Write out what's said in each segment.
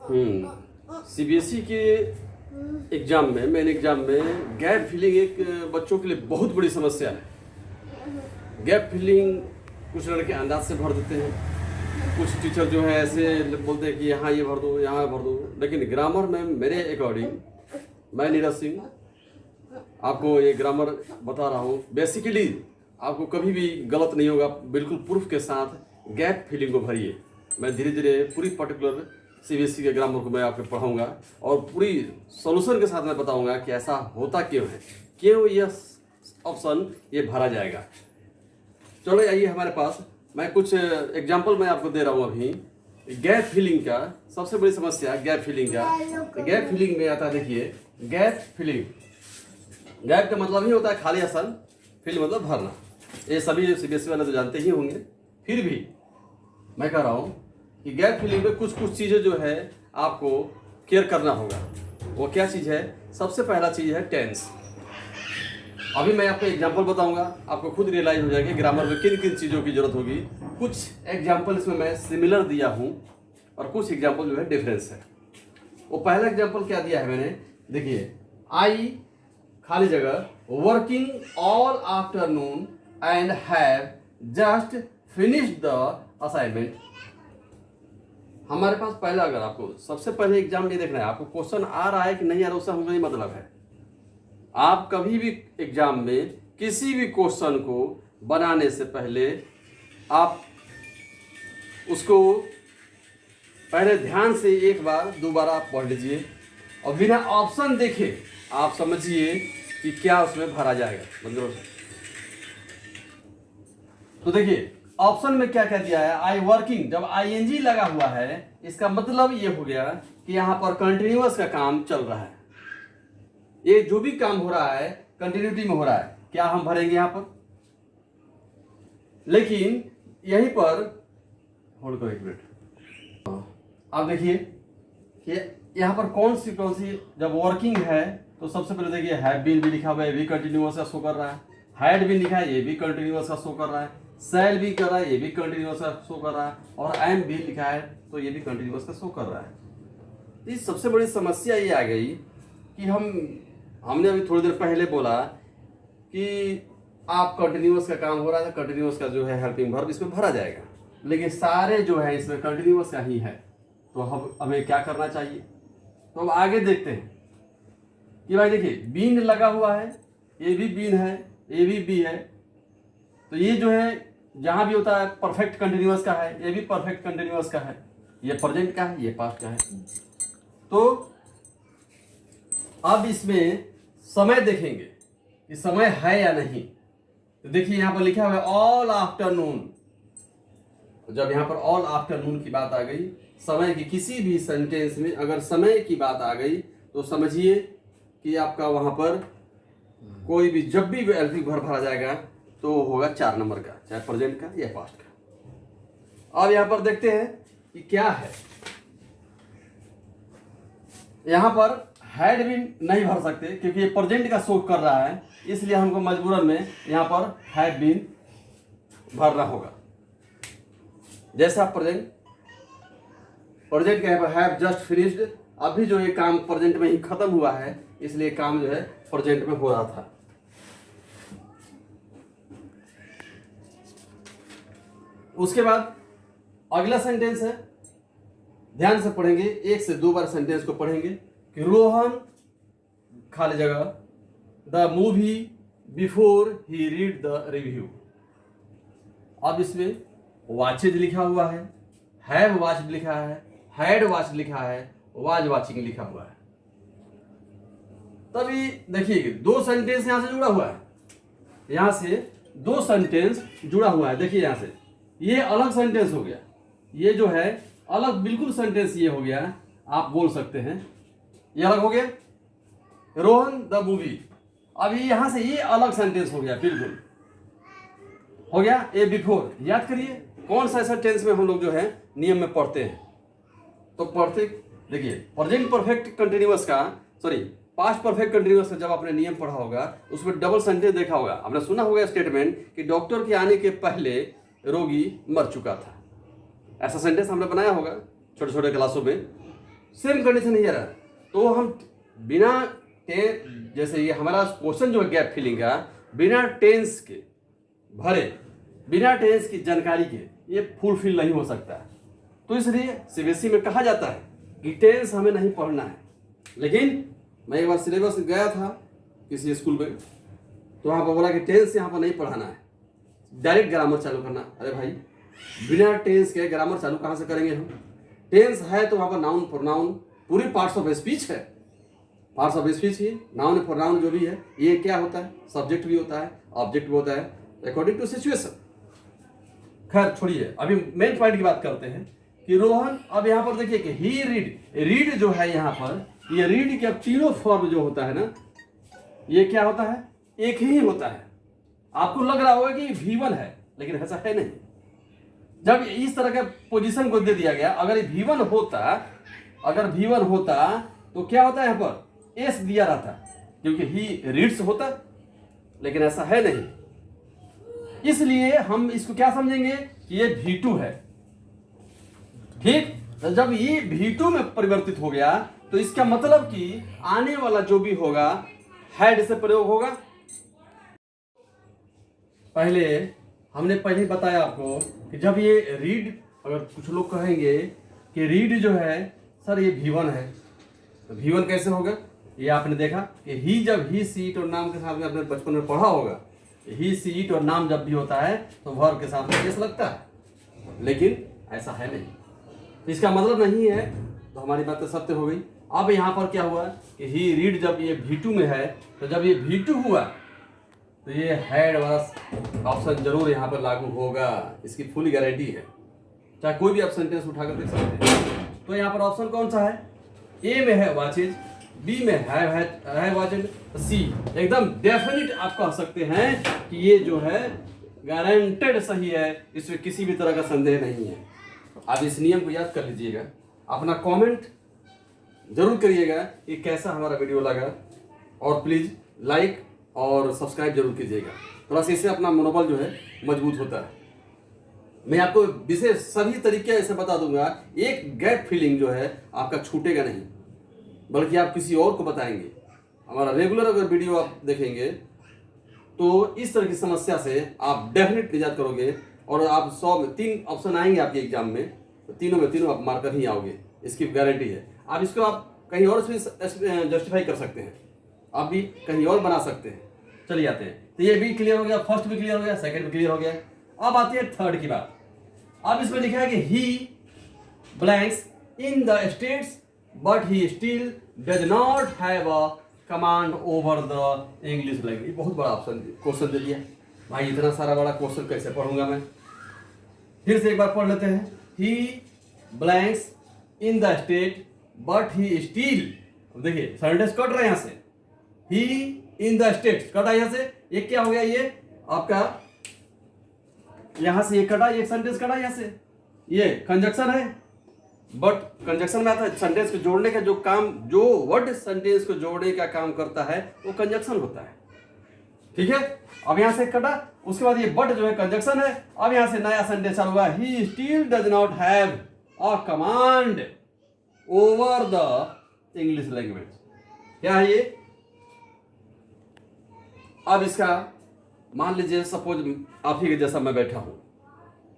CBSE के exam में main exam में गैप फिलिंग एक बच्चों के लिए बहुत बड़ी समस्या है। गैप फिलिंग कुछ लड़के अंदाज से भर देते हैं, कुछ टीचर जो है ऐसे बोलते हैं कि यहाँ ये भर दो, यहाँ भर दो। लेकिन ग्रामर में मेरे अकॉर्डिंग, मैं नीरज सिंह आपको ये ग्रामर बता रहा हूँ। बेसिकली आपको कभी भी गलत नहीं होगा, बिल्कुल प्रूफ के साथ गैप फिलिंग को भरिए। मैं धीरे धीरे पूरी पर्टिकुलर सीबीएसई के ग्रामर को मैं आपको पढ़ाऊंगा और पूरी सॉल्यूशन के साथ मैं बताऊंगा कि ऐसा होता क्यों है, क्यों यह ऑप्शन ये भरा जाएगा। चलो आइए हमारे पास, मैं कुछ एग्जांपल मैं आपको दे रहा हूँ अभी। गैप फिलिंग का सबसे बड़ी समस्या गैप फिलिंग का, गैप फिलिंग में आता है। देखिए गैप फिलिंग, गैप का मतलब ही होता है खाली आसन, फिल मतलब भरना। ये सभी सीबीएसई वाले तो जानते ही होंगे, फिर भी मैं कह रहा हूँ कि गैप फिलिंग में कुछ कुछ चीज़ें जो है आपको केयर करना होगा। वो क्या चीज़ है? सबसे पहला चीज़ है टेंस। अभी मैं आपको एग्जांपल बताऊंगा, आपको खुद रियलाइज हो जाएगा ग्रामर में किन किन चीज़ों की जरूरत होगी। कुछ एग्जांपल इसमें मैं सिमिलर दिया हूँ और कुछ एग्जांपल जो है डिफरेंस है। वो पहला एग्जांपल क्या दिया है मैंने, देखिए, आई खाली जगह working all afternoon and have just finished the assignment. हमारे पास पहला, अगर आपको सबसे पहले एग्जाम में देखना है आपको क्वेश्चन आ रहा है कि नहीं आ रहा, उससे हमको नहीं मतलब है। आप कभी भी एग्जाम में किसी भी क्वेश्चन को बनाने से पहले आप उसको पहले ध्यान से एक बार दोबारा आप पढ़ लीजिए और बिना ऑप्शन देखे आप समझिए कि क्या उसमें भरा जाएगा। मतलब तो देखिए ऑप्शन में क्या क्या दिया है। आई वर्किंग, जब आईएनजी लगा हुआ है इसका मतलब ये हो गया कि यहाँ पर कंटिन्यूअस का काम चल रहा है। ये जो भी काम हो रहा है कंटिन्यूटी में हो रहा है, क्या हम भरेंगे यहाँ पर। लेकिन यहीं पर होल्ड करो एक मिनट, आप देखिए कि यहाँ पर कौन सी जब वर्किंग है तो सबसे पहले देखिए हैव बीन भी लिखा हुआ है, ये भी कंटिन्यूअस का शो कर रहा है। हैड भी लिखा है, ये भी कंटिन्यूअस का शो कर रहा है। सेल भी कर रहा है, ये भी कंटिन्यूअस का शो कर रहा है। और एम भी लिखा है तो ये भी कंटिन्यूअस का शो कर रहा है। इस सबसे बड़ी समस्या ये आ गई कि हमने अभी थोड़ी देर पहले बोला कि आप कंटिन्यूअस का काम हो रहा है, कंटिन्यूअस का जो है हेल्पिंग वर्ब इसमें भरा जाएगा। लेकिन सारे जो है इसमें कंटिन्यूअस का ही है, तो हमें क्या करना चाहिए। तो अब आगे देखते हैं कि भाई देखिए बीन लगा हुआ है, ये भी बीन है, ये भी बी है। तो ये जो है जहां भी होता है परफेक्ट कंटिन्यूअस का है, ये भी परफेक्ट कंटिन्यूअस का है। ये प्रेजेंट का है, ये पास्ट का है। तो अब इसमें समय देखेंगे कि समय है या नहीं। तो देखिए यहां पर लिखा हुआ है ऑल आफ्टरनून। जब यहां पर ऑल आफ्टरनून की बात आ गई, समय की किसी भी सेंटेंस में अगर समय की बात आ गई तो समझिए कि आपका वहां पर कोई भी जब भी हेल्पिंग वर्ब भरा जाएगा तो होगा 4 नंबर का, चाहे प्रेजेंट का या पास्ट का। अब यहां पर देखते हैं कि क्या है। यहां पर हैड भी नहीं भर सकते क्योंकि ये प्रेजेंट का शो कर रहा है, इसलिए हमको मजबूरन में यहां पर हैव बीन भरना होगा। जैसा प्रेजेंट का हैव जस्ट फिनिश्ड, अभी जो ये काम प्रेजेंट में ही खत्म हुआ है, इसलिए काम जो है प्रेजेंट में हो रहा था। उसके बाद अगला सेंटेंस है, ध्यान से पढ़ेंगे, 1 से 2 बार सेंटेंस को पढ़ेंगे कि रोहन खाली जगह the movie before he read the review. अब इसमें वॉचेज लिखा हुआ है, हैव वॉच्ड लिखा है, हैड वॉच्ड लिखा है, वाज वॉचिंग लिखा हुआ है। तभी देखिए 2 सेंटेंस यहां से जुड़ा हुआ है, यहां से 2 सेंटेंस जुड़ा हुआ है। देखिए यहां से ये अलग सेंटेंस हो गया, ये जो है अलग बिल्कुल सेंटेंस ये हो गया, आप बोल सकते हैं ये अलग हो गया रोहन द मूवी। अब ये यहां से ये अलग सेंटेंस हो गया, बिल्कुल हो गया। ए बिफोर, याद करिए कौन सा ऐसा टेंस में हम लोग जो है नियम में पढ़ते हैं। तो पढ़ते देखिए प्रेजेंट परफेक्ट कंटिन्यूअस का, सॉरी पास्ट परफेक्ट कंटिन्यूअस का जब आपने नियम पढ़ा होगा उसमें डबल सेंटेंस देखा होगा, आपने सुना होगा स्टेटमेंट कि डॉक्टर के आने के पहले रोगी मर चुका था। ऐसा सेंटेंस हमने बनाया होगा छोटे छोटे क्लासों में। सेम कंडीशन ही आ रहा है। तो हम बिना जैसे ये हमारा क्वेश्चन जो है गैप फिलिंग का, बिना टेंस के भरे, बिना टेंस की जानकारी के ये फुलफिल नहीं हो सकता है। तो इसलिए सीबीएसई में कहा जाता है कि टेंस हमें नहीं पढ़ना है। लेकिन मैं एक बार सिलेबस गया था किसी स्कूल में, तो वहाँ पर बोला कि टेंस यहाँ पर नहीं पढ़ाना है, डायरेक्ट ग्रामर चालू करना। अरे भाई, बिना टेंस के ग्रामर चालू कहाँ से करेंगे हम? टेंस है तो वहाँ पर नाउन प्रोनाउन पूरी पार्ट्स ऑफ स्पीच है। Parts of speech he noun pronoun जो भी है, ये क्या होता है? सब्जेक्ट भी होता है, ऑब्जेक्ट भी होता है, अकॉर्डिंग टू सिचुएशन। खैर छोड़िए, अभी मेन पॉइंट की बात करते हैं कि रोहन, अब यहाँ पर देखिए कि ही रीड जो है यहाँ पर, ये रीड के अब तीनों फॉर्म जो होता है ना, ये क्या होता है? एक ही होता है। आपको लग रहा होगा कि V1 है, लेकिन ऐसा है नहीं। जब इस तरह का पोजीशन को दे दिया गया, अगर V1 होता तो क्या होता है? यहाँ पर S दिया रहता, क्योंकि ही रीड्स होता, लेकिन ऐसा है नहीं। इसलिए हम इसको क्या समझेंगे कि ये V2 है। ठीक, तो जब ये V2 में परिवर्तित हो गया तो इसका मतलब कि आने वाला जो भी होगा हैड से प्रयोग होगा। हमने पहले बताया आपको कि जब ये रीड, अगर कुछ लोग कहेंगे कि रीड जो है सर ये V1 है, तो V1 कैसे होगा? ये आपने देखा कि ही, जब ही सी इट और नाम के साथ में आपने बचपन में पढ़ा होगा, ही सी इट और नाम जब भी होता है तो वर्ब के साथ में एस लगता है, लेकिन ऐसा है नहीं। तो इसका मतलब नहीं है, तो हमारी बात सत्य हो गई। अब यहाँ पर क्या हुआ कि ही रीड, जब ये V2 में है, तो जब ये V2 हुआ तो ये हैड वाला ऑप्शन जरूर यहाँ पर लागू होगा, इसकी फुल गारंटी है। चाहे कोई भी आप सेंटेंस उठाकर देख सकते हैं। तो यहाँ पर ऑप्शन कौन सा है? ए में है वाचिज, बी में है वाचिज, सी एकदम डेफिनेट आप कह सकते हैं कि ये जो है गारंटेड सही है, इसमें किसी भी तरह का संदेह नहीं है। आप इस नियम को याद कर लीजिएगा। अपना कमेंट जरूर करिएगा कि कैसा हमारा वीडियो लगा, और प्लीज लाइक और सब्सक्राइब जरूर कीजिएगा। थोड़ा सा इससे अपना मनोबल जो है मजबूत होता है। मैं आपको विशेष सभी तरीके ऐसे बता दूंगा, एक गैप फिलिंग जो है आपका छूटेगा नहीं, बल्कि आप किसी और को बताएंगे। हमारा रेगुलर अगर वीडियो आप देखेंगे तो इस तरह की समस्या से आप डेफिनेट निजात करोगे, और आप 100 में 3 ऑप्शन आएंगे आपके एग्जाम में, तो तीनों में तीनों आप मार्कर ही आओगे, इसकी गारंटी है। आप इसको आप कहीं और से जस्टिफाई कर सकते हैं, आप भी कहीं और बना सकते हैं। चलिए आते हैं। तो ये भी क्लियर हो गया, फर्स्ट भी क्लियर हो गया, सेकंड भी क्लियर हो गया। अब आती है थर्ड की बात। अब इसमें लिखा है कि he blanks in the states but he still does not have a command over the English language. बहुत बड़ा ऑप्शन क्वेश्चन दे दिया भाई, इतना सारा बड़ा क्वेश्चन कैसे पढ़ूंगा मैं? फिर से एक बार पढ़ लेते हैं। He blanks in the state but he still, देखिए सेंटेंस कट रहा है यहाँ से, ही इन द स्टेट कटा यहाँ से, ये क्या हो गया? ये आपका यहां से ये कटा, ये सेंटेंस कटा यहाँ से, ये कंजक्शन है। बट कंजक्शन में आता है सेंटेंस को जोड़ने का जो काम, जो वर्ड सेंटेंस को जोड़ने का काम करता है वो कंजक्शन होता है। ठीक है, अब यहां से कटा, उसके बाद ये बट जो है कंजक्शन है। अब यहां से नया सेंटेंस चालू हुआ, ही still does not have a command over the English language. क्या है ये? अब इसका मान लीजिए सपोज आप ही के जैसा मैं बैठा हूं,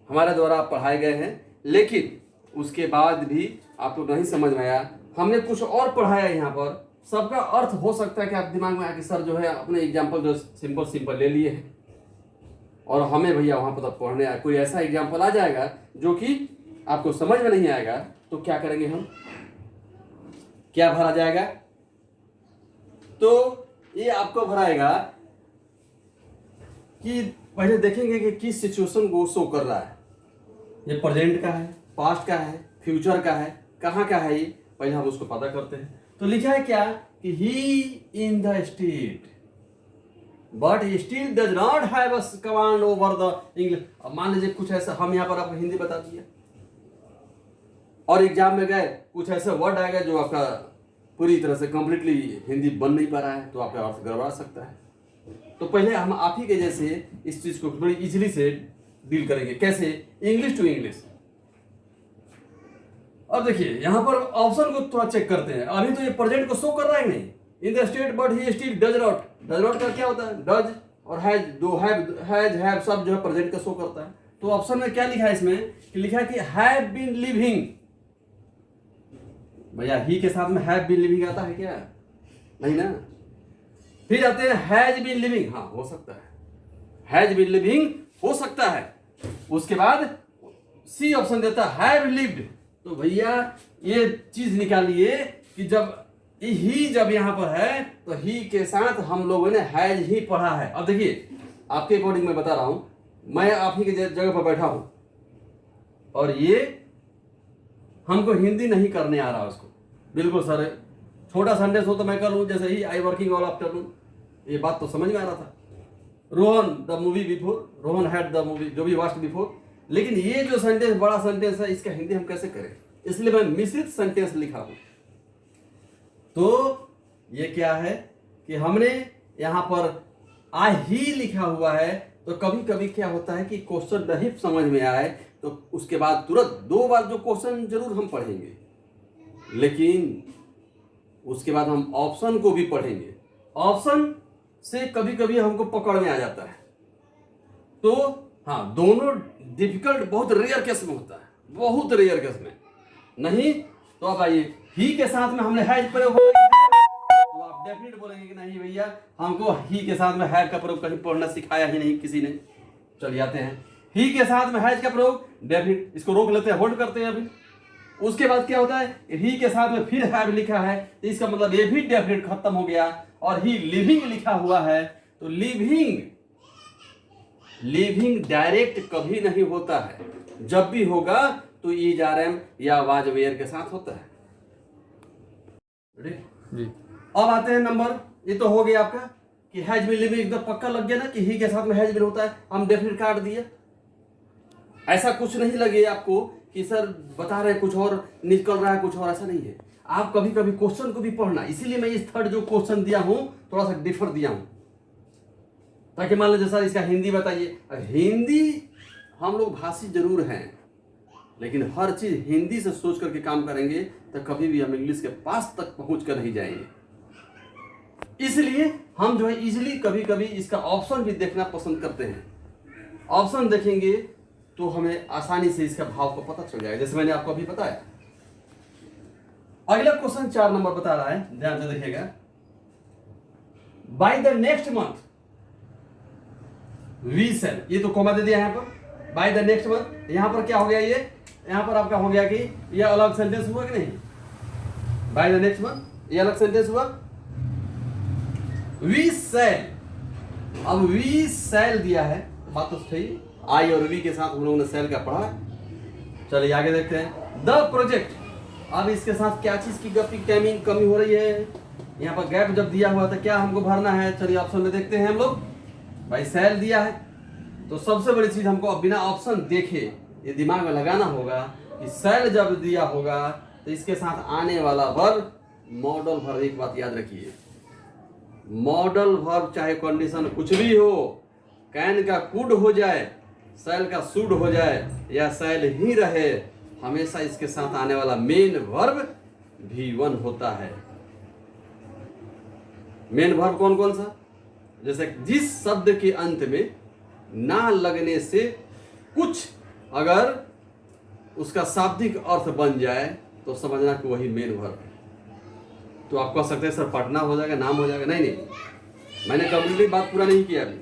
हमारे द्वारा आप पढ़ाए गए हैं, लेकिन उसके बाद भी आपको नहीं समझ में आया, हमने कुछ और पढ़ाया यहाँ पर, सबका अर्थ हो सकता है कि आप दिमाग में आके सर जो है अपने एग्जाम्पल जो सिंपल ले लिए हैं, और हमें भैया वहां पर पढ़ने कोई ऐसा एग्जाम्पल आ जाएगा जो कि आपको समझ में नहीं आएगा, तो क्या करेंगे हम? क्या भरा जाएगा? तो ये आपको भराएगा कि पहले देखेंगे कि किस सिचुएशन को शो कर रहा है। ये प्रेजेंट का है, पास्ट का है, फ्यूचर का है, कहाँ का है, ये पहले हम उसको पता करते हैं। तो लिखा है क्या कि he in the state but he still does not have a command over the English. अब मान लीजिए कुछ ऐसा, हम यहाँ पर आपको हिंदी बता दिया और एग्जाम में गए, कुछ ऐसे वर्ड आएगा जो आपका पूरी तरह से कंप्लीटली हिंदी बन नहीं पा रहा है, तो आपका अर्थ गड़बड़ा सकता है। तो पहले हम आप ही के जैसे इस चीज को बड़ी इजीली से डील करेंगे। कैसे? English to English. अब देखिए यहाँ पर ऑप्शन को थोड़ा चेक करते हैं। अभी तो ये प्रेजेंट को शो कर रहा है नहीं, इन the state but he still does not. Does not का क्या होता है? डज और हैज, दो हैव सब जो है प्रेजेंट का शो करता है। तो ऑप्शन में क्या लिखा है इसमें कि लिखा है कि हैव बीन लिविंग। भैया ही के साथ में हैव बीन लिविंग आता है क्या? नहीं ना। फिर आते हैं हैज बीन लिविंग, हाँ हो सकता है, हैज बीन लिविंग हो सकता है। उसके बाद सी ऑप्शन देता है हैव लिव्ड। तो भैया ये चीज निकालिए कि जब ही जब यहां पर है तो ही के साथ हम लोगों ने हैज ही पढ़ा है। अब देखिए आपके अकॉर्डिंग मैं बता रहा हूं, मैं आप ही की जगह पर बैठा हूं और ये हमको हिंदी नहीं करने आ रहा उसको, बिल्कुल सर छोटा सेंटेंस हो तो मैं कर लूं, जैसे ही आई वर्किंग ऑल आफ्टरनून, ये बात तो समझ में आ रहा था। Rohan the movie before, Rohan had the movie जो भी वॉच्ड बिफोर। लेकिन ये जो सेंटेंस बड़ा सेंटेंस है इसका हिंदी हम कैसे करें, इसलिए मैं मिश्रित सेंटेंस लिखा हूं। तो ये क्या है कि हमने यहां पर आ ही लिखा हुआ है, तो कभी कभी क्या होता है कि क्वेश्चन नहीं समझ में आए तो उसके बाद तुरंत 2 बार जो क्वेश्चन जरूर हम पढ़ेंगे, लेकिन उसके बाद हम ऑप्शन को भी पढ़ेंगे। ऑप्शन से कभी कभी हमको पकड़ में आ जाता है। तो हाँ, दोनों डिफिकल्ट बहुत रेयर केस में होता है, बहुत रेयर केस में। नहीं तो आप आइए ही के साथ में हमने हैज प्रयोग हो, तो आप डेफिनेट बोलेंगे कि नहीं भैया हमको ही के साथ में हैज का प्रयोग कहीं पढ़ना सिखाया ही नहीं किसी ने। चलिए आते हैं ही के साथ में हैज का प्रयोग, डेफिनेट इसको रोक लेते हैं, होल्ड करते हैं अभी। उसके बाद क्या होता है, ही के साथ में फिर हैव लिखा है तो इसका मतलब ये भी डेफिनेट खत्म हो गया। और ही लिविंग लिखा हुआ है तो लिविंग डायरेक्ट कभी नहीं होता है, जब भी होगा तो ईज आर एम या वाज वेयर के साथ होता है। जी। अब आते हैं नंबर, ये तो हो गया आपका कि हैज बीन लिविंग, एकदम पक्का लग गया ना कि ही के साथ में हैज बीन होता है, हम डेफिनेट काट दिए। ऐसा कुछ नहीं लगे आपको कि सर बता रहे कुछ और निकल रहा है कुछ और, ऐसा नहीं है। आप कभी कभी क्वेश्चन को भी पढ़ना, इसीलिए मैं इस थर्ड जो क्वेश्चन दिया हूं थोड़ा सा डिफर दिया हूं, ताकि मान लीजिए सर इसका हिंदी बताइए। हिंदी हम लोग भाषी जरूर हैं, लेकिन हर चीज हिंदी से सोच करके काम करेंगे तो कभी भी हम इंग्लिश के पास तक पहुंच कर नहीं जाएंगे। इसलिए हम जो है इजीली कभी कभी इसका ऑप्शन भी देखना पसंद करते हैं। ऑप्शन देखेंगे तो हमें आसानी से इसका भाव को पता चल जाएगा, जैसे मैंने आपको अभी बताया। अगला क्वेश्चन 4 नंबर बता रहा है, ध्यान से देखिएगा। By the next month we sell, ये तो कॉमा दे दिया यहां पर, बाय द नेक्स्ट मंथ। यहां पर क्या हो गया, ये यहां पर आपका हो गया कि ये अलग सेंटेंस हुआ कि नहीं? बाय द नेक्स्ट मंथ ये अलग सेंटेंस हुआ। वी सेल, अब वी सेल दिया है, बात तो सही, आई और वी के साथ हम लोगों ने सेल का पढ़ा। चलिए आगे देखते हैं। द प्रोजेक्ट, अब इसके साथ क्या चीज की कमी हो रही है, यहाँ पर गैप जब दिया हुआ था क्या हमको भरना है? चलिए ऑप्शन में देखते हैं हम लोग। भाई सेल दिया है तो सबसे बड़ी चीज हमको अब बिना ऑप्शन देखे ये दिमाग में लगाना होगा कि सेल जब दिया होगा तो इसके साथ आने वाला वर्ब मॉडल वर्ब। एक बात याद रखिए, मॉडल वर्ब चाहे कंडीशन कुछ भी हो, कैन का कुड हो जाए, सेल का शुड हो जाए या सेल ही रहे, हमेशा इसके साथ आने वाला मेन वर्ब V1 होता है। मेन वर्ब कौन कौन सा? जैसे जिस शब्द के अंत में ना लगने से कुछ अगर उसका शाब्दिक अर्थ बन जाए तो समझना कि वही मेन वर्ब है। तो आप कह सकते हैं सर पढ़ना हो जाएगा, नाम हो जाएगा। नहीं, मैंने कंप्लीटली बात पूरा नहीं किया अभी,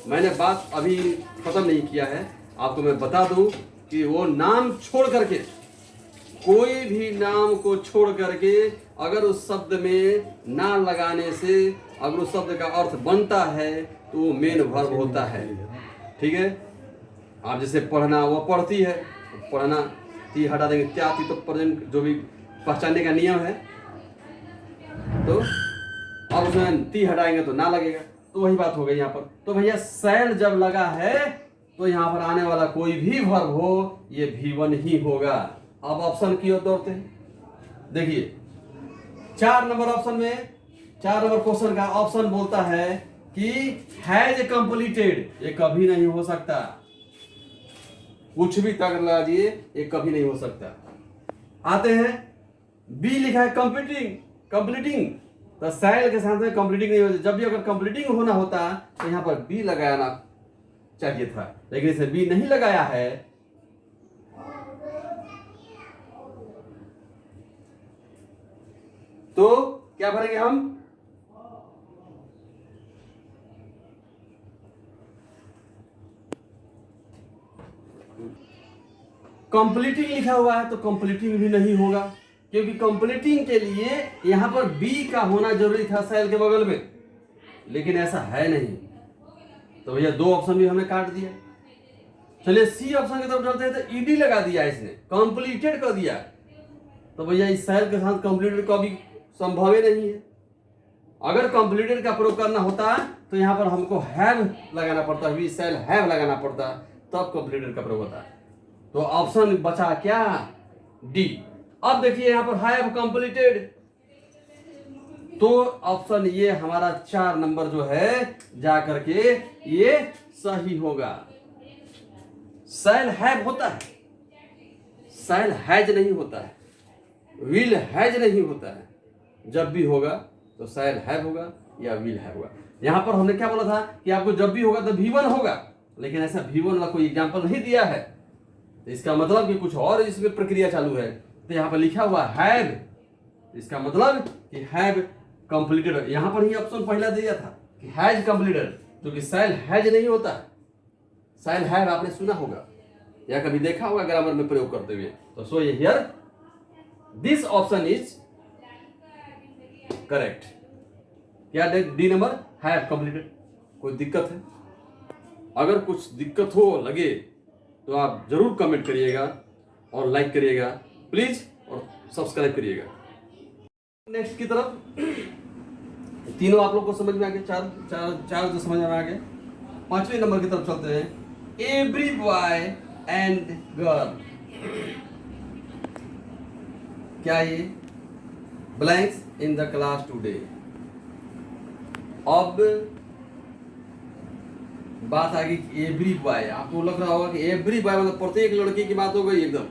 मैंने बात अभी खत्म नहीं किया है। आपको मैं बता दूं कि वो नाम छोड़ करके, कोई भी नाम को छोड़ करके अगर उस शब्द में ना लगाने से अगर उस शब्द का अर्थ बनता है तो वो मेन वर्ब होता है। ठीक है, आप जैसे पढ़ना, वो पढ़ती है, पढ़ना ती हटा देंगे, त्या ती तो प्रेजेंट जो भी पहचानने का नियम है, तो अब उसमें ती हटाएंगे तो ना लगेगा, तो वही बात हो गई यहाँ पर। तो भैया सेल जब लगा है तो यहाँ पर आने वाला कोई भी वर्ब हो ये V1 ही होगा। अब ऑप्शन की ओर दौड़ते हैं। देखिए 4 नंबर ऑप्शन में, 4 नंबर क्वेश्चन का ऑप्शन बोलता है कि हैज कंप्लीटेड, ये कभी नहीं हो सकता, कुछ भी तक लगाइए ये कभी नहीं हो सकता। आते हैं, बी लिखा है कंप्लीटिंग, तो सेल के साथ में कंप्लीटिंग नहीं होती। जब भी अगर कंप्लीटिंग होना होता तो यहाँ पर बी लगाना चाहिए था, लेकिन इसे बी नहीं लगाया है। तो क्या भरेंगे हम? कंप्लीटिंग लिखा हुआ है तो कंप्लीटिंग भी नहीं होगा, क्योंकि कंप्लीटिंग के लिए यहां पर बी का होना जरूरी था सेल के बगल में, लेकिन ऐसा है नहीं। तो भैया दो ऑप्शन भी हमने काट दिया। चलिए सी ऑप्शन की तरफ चलते हैं। तो ईडी लगा दिया इसने, कंप्लीटेड कर दिया, तो भैया इस सेल के साथ कंप्लीटेड का भी संभव ही नहीं है। अगर कंप्लीटेड का प्रयोग करना होता तो यहां पर हमको हैव लगाना पड़ता, वी सेल हैव लगाना पड़ता, तब कंप्लीटेड का प्रयोग होता। तो ऑप्शन बचा क्या? डी। अब देखिए यहां पर हैव कंप्लीटेड, तो ऑप्शन ये हमारा 4 नंबर जो है जा करके ये सही होगा। सेल हैव होता है, सेल हैज नहीं होता है, विल हैज नहीं होता है। जब भी होगा तो सेल हैव होगा या विल हैव होगा। यहां पर हमने क्या बोला था कि आपको जब भी होगा तो V1 होगा, लेकिन ऐसा V1 का कोई एग्जांपल नहीं दिया है, तो इसका मतलब कि कुछ और इसमें प्रक्रिया चालू है। तो यहां पर लिखा हुआ हैव, इसका मतलब कि हैव कंप्लीटेड। यहां पर ही ऑप्शन पहला दिया था कि हैज कंप्लीटेड, क्योंकि सेल हैज नहीं होता, सेल हैव आपने सुना होगा या कभी देखा होगा ग्रामर में प्रयोग करते हुए। तो so here this option is correct. क्या डी नंबर हैव कंप्लीटेड। कोई दिक्कत है? अगर कुछ दिक्कत हो लगे तो आप जरूर कमेंट करिएगा और लाइक करिएगा प्लीज, और सब्सक्राइब करिएगा। नेक्स्ट की तरफ तीनों आप लोग को समझ में आ गए, चार जो समझ में आ गए। 5वें नंबर की तरफ चलते हैं। एवरी बॉय एंड गर्ल, क्या ये blanks in the class today. अब बात आ गई एवरी बॉय। आपको लग रहा होगा कि एवरी बॉय मतलब प्रत्येक लड़के की बात हो गई एकदम।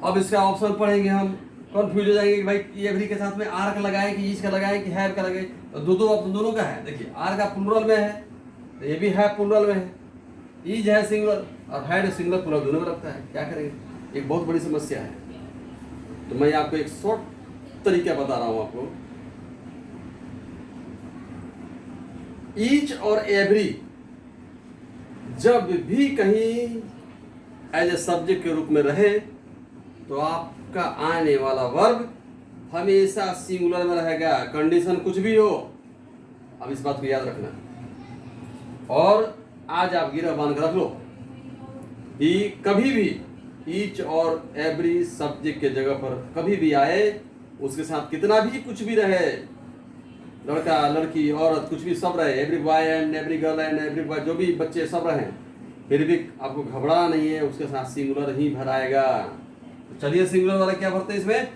अब इसका ऑप्शन पढ़ेंगे हम, कंफ्यूज हो जाएंगे कि भाई एवरी के साथ में आर का लगाएं कि ईच का लगाएं कि हैव का लगाएं। तो दो ऑप्शन दोनों का है। देखिए आर का प्लूरल में है तो ये भी है प्लूरल में है, ईज है सिंगुलर और हैड सिंगुलर प्लूरल दोनों में लगता है। क्या करेंगे? एक बहुत बड़ी समस्या है। तो मैं आपको एक शॉर्ट तरीका बता रहा हूं आपको। ईच और एवरी जब भी कहीं एज ए सब्जेक्ट के रूप में रहे तो आपका आने वाला वर्ब हमेशा सिंगुलर में रहेगा, कंडीशन कुछ भी हो। अब इस बात को याद रखना और आज आप गिरह बांध कर रख लो कि कभी भी ईच और एवरी सब्जेक्ट के जगह पर कभी भी आए, उसके साथ कितना भी कुछ भी रहे, लड़का लड़की औरत कुछ भी सब रहे, every boy and every girl and every boy, जो भी बच्चे सब रहे, फिर भी आपको घबराना नहीं है, उसके साथ सिंगुलर ही भराएगा। तो चलिए सिंगुलर वाला क्या भरते हैं इसमें?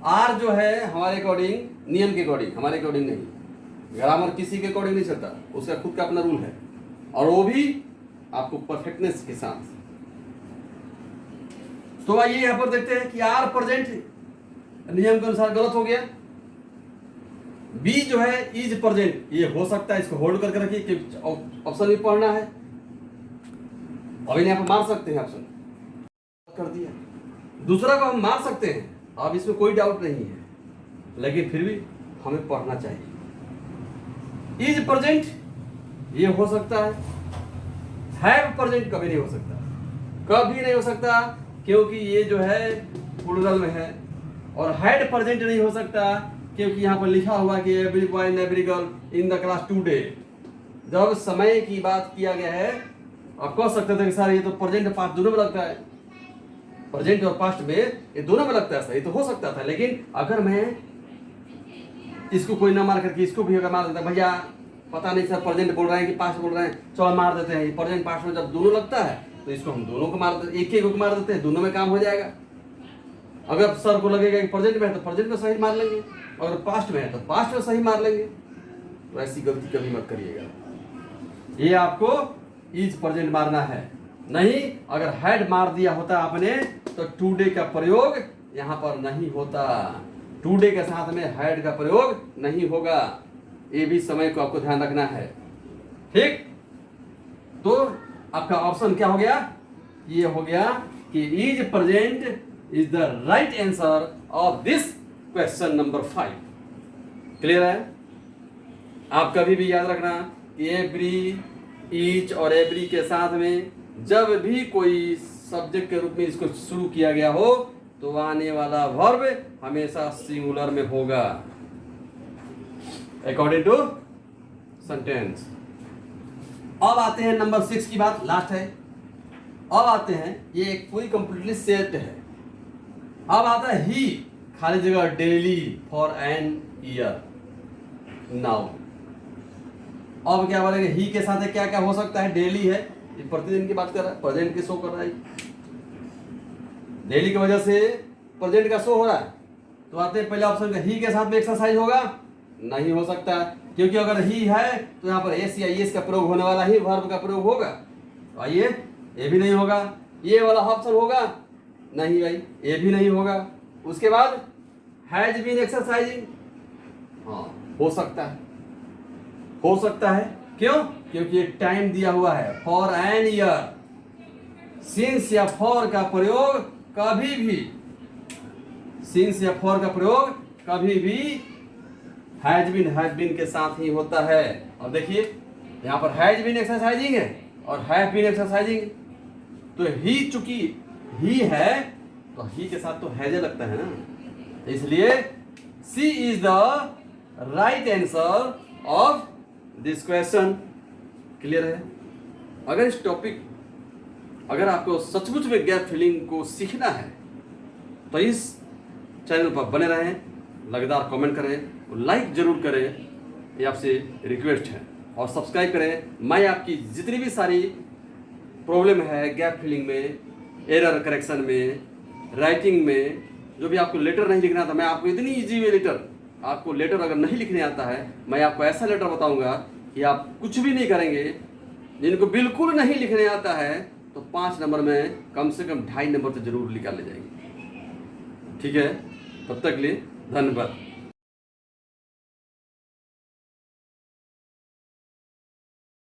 आर जो है हमारे अकॉर्डिंग, नियम के अकॉर्डिंग, हमारे अकॉर्डिंग नहीं, ग्रामर किसी के अकॉर्डिंग नहीं चलता, उसका खुद का अपना रूल है, और वो भी आपको परफेक्टनेस के साथ। तो आइए यहां पर देखते हैं कि आर प्रेजेंट नियम के अनुसार गलत हो गया। बी जो है इज प्रेजेंट, ये हो सकता है, इसको होल्ड करके रखिए कि ऑप्शन भी पढ़ना है। अब इन्हें आप मार सकते हैं, ऑप्शन कर दिया। दूसरा को हम मार सकते हैं, अब इसमें कोई डाउट नहीं है, लेकिन फिर भी हमें पढ़ना चाहिए। इज प्रेजेंट ये हो सकता है, हैव प्रेजेंट कभी नहीं हो सकता, कभी नहीं हो सकता, क्योंकि ये जो है प्लूरल में है। और हैड प्रेजेंट नहीं हो सकता क्योंकि यहाँ पर लिखा हुआ कि every boy and every girl in the class today. जब समय की बात किया गया है, आप कह सकते थे कि सर ये तो प्रेजेंट पास्ट दोनों में लगता है, प्रेजेंट और पास्ट में ये दोनों में लगता है, सर ये तो हो सकता था। लेकिन अगर मैं इसको कोई ना मार करके इसको भी अगर मार देता, भैया पता नहीं सर प्रेजेंट बोल रहे हैं कि पास्ट बोल रहे हैं, चलो मार देते हैं। प्रेजेंट पास्ट में जब दोनों लगता है तो इसको हम दोनों को मार देते, एक को मार देते हैं, दोनों में काम हो जाएगा। अगर सर को लगेगा कि प्रेजेंट में है तो प्रेजेंट में सही मार लेंगे, अगर पास्ट में है तो पास्ट में सही मार लेंगे। तो ऐसी गलती कभी मत करिएगा। ये आपको इज प्रेजेंट मारना है, नहीं, अगर हैड मार दिया होता आपने तो टुडे का प्रयोग यहां पर नहीं होता। टुडे के साथ में हैड का प्रयोग नहीं होगा। ये भी समय को आपको ध्यान रखना है। ठीक, तो आपका ऑप्शन क्या हो गया? ये हो गया कि is present is the right answer of this question number 5। Clear है? आप कभी भी याद रखना कि एवरी, ईच और एवरी के साथ में जब भी कोई सब्जेक्ट के रूप में इसको शुरू किया गया हो तो आने वाला वर्ब हमेशा सिंगुलर में होगा अकॉर्डिंग टू सेंटेंस। अब आते हैं नंबर 6 की बात, लास्ट है। अब आते हैं, ये एक पूरी कंप्लीटली सेट है। अब आता है ही, खाली जगह daily for an year. Now अब क्या बोलेंगे? ही के साथ क्या क्या हो सकता है? डेली है, ये प्रतिदिन की बात कर रहा है, प्रेजेंट की शो कर रहा है। डेली की वजह से प्रेजेंट का शो हो रहा है। तो आते हैं पहले ऑप्शन का, ही के साथ में एक्सरसाइज होगा? नहीं हो सकता, क्योंकि अगर ही है तो यहाँ पर एस या एस का प्रयोग होने वाला ही वर्ब का प्रयोग होगा। तो आइए, ये भी नहीं होगा। ये वाला ऑप्शन होगा? नहीं भाई, ये भी नहीं होगा। उसके बाद हैज बीन एक्सरसाइजिंग, हाँ हो सकता है, हो सकता है। क्यों? क्योंकि ये टाइम दिया हुआ है, फॉर एन ईयर। सिंस या फॉर का प्रयोग कभी भी, सिंस या फॉर का प्रयोग कभी भी हैज बीन के साथ ही होता है। और देखिए यहाँ पर हैज बीन एक्सरसाइजिंग है और हैव बीन एक्सरसाइजिंग, तो ही चूंकि ही है तो ही के साथ तो हैज लगता है ना, इसलिए she is the right answer of this question. Clear है? अगर इस टॉपिक, अगर आपको सचमुच में गैप फिलिंग को सीखना है तो इस चैनल पर बने रहें, लगातार कमेंट करें और लाइक जरूर करें, ये आपसे रिक्वेस्ट है। और सब्सक्राइब करें। मैं आपकी जितनी भी सारी प्रॉब्लम है गैप फिलिंग में, एरर करेक्शन में, राइटिंग में, जो भी आपको लेटर नहीं लिखना था, मैं आपको इतनी इजी वे लेटर, आपको लेटर अगर नहीं लिखने आता है, मैं आपको ऐसा लेटर बताऊंगा कि आप कुछ भी नहीं करेंगे। जिनको बिल्कुल नहीं लिखने आता है तो 5 नंबर में कम से कम 2.5 नंबर तो जरूर निकाल ले जाएंगे। ठीक है? तब तक के लिए धन्यवाद।